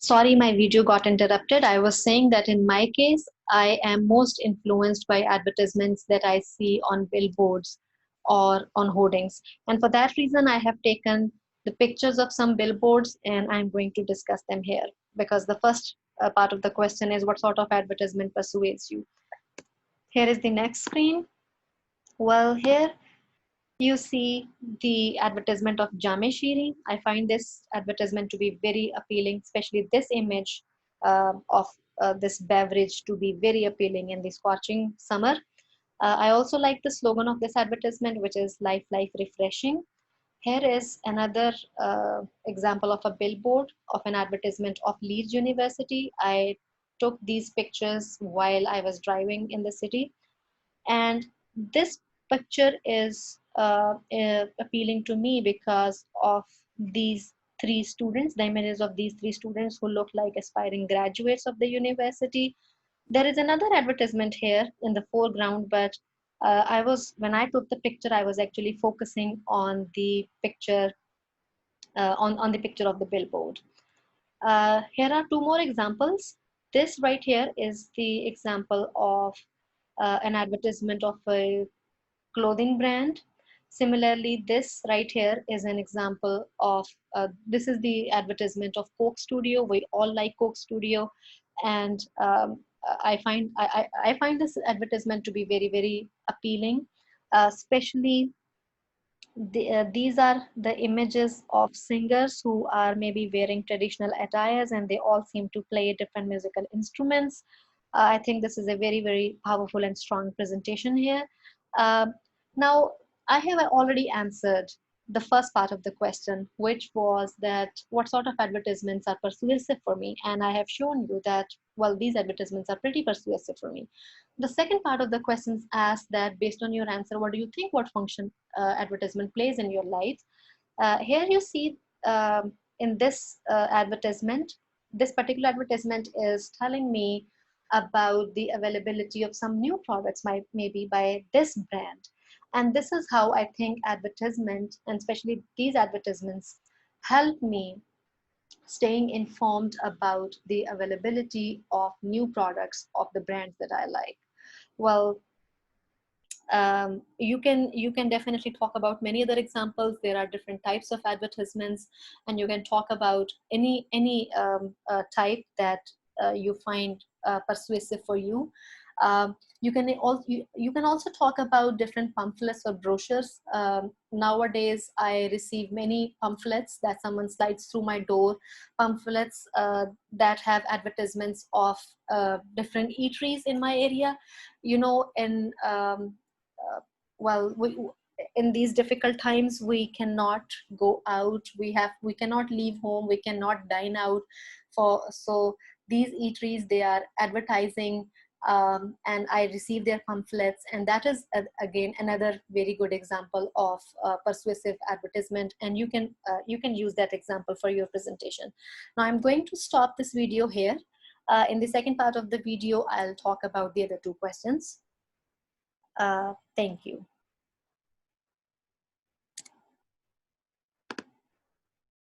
Sorry, my video got interrupted. I was saying that in my case, I am most influenced by advertisements that I see on billboards or on hoardings. And for that reason, I have taken the pictures of some billboards and I'm going to discuss them here because the first part of the question is what sort of advertisement persuades you? Here is the next screen. Well, here you see the advertisement of Jame Shiri. I find this advertisement to be very appealing, especially this image of this beverage to be very appealing in the scorching summer. I also like the slogan of this advertisement, which is Life, Life Refreshing. Here is another example of a billboard of an advertisement of Leeds University. I took these pictures while I was driving in the city, and this picture is appealing to me because of these three students, the images of these three students who look like aspiring graduates of the university. There is another advertisement here in the foreground, but when I took the picture, I was actually focusing on the picture, on the picture of the billboard. Here are two more examples. This right here is the example of an advertisement of a clothing brand. Similarly, this right here is an example of, this is the advertisement of Coke Studio. We all like Coke Studio. And I find this advertisement to be very, very appealing, especially these are the images of singers who are maybe wearing traditional attires and they all seem to play different musical instruments. I think this is a very, very powerful and strong presentation here. Um, Now, I have already answered the first part of the question, which was that what sort of advertisements are persuasive for me? And I have shown you that, well, these advertisements are pretty persuasive for me. The second part of the questions asks that based on your answer, what do you think what function advertisement plays in your life? Here you see in this advertisement, this particular advertisement is telling me about the availability of some new products, maybe by this brand. And this is how I think advertisement, and especially these advertisements, help me staying informed about the availability of new products of the brands that I like. Well, you can definitely talk about many other examples. There are different types of advertisements, and you can talk about any type that you find persuasive for you. You can also talk about different pamphlets or brochures. Nowadays, I receive many pamphlets that someone slides through my door, pamphlets that have advertisements of different eateries in my area. You know, uh, well, in these difficult times, we cannot go out. We cannot leave home. We cannot dine out. So these eateries, they are advertising, and I receive their pamphlets, and that is again another very good example of persuasive advertisement. And you can use that example for your presentation. Now I'm going to stop this video here. In the second part of the video, I'll talk about the other two questions. Thank you.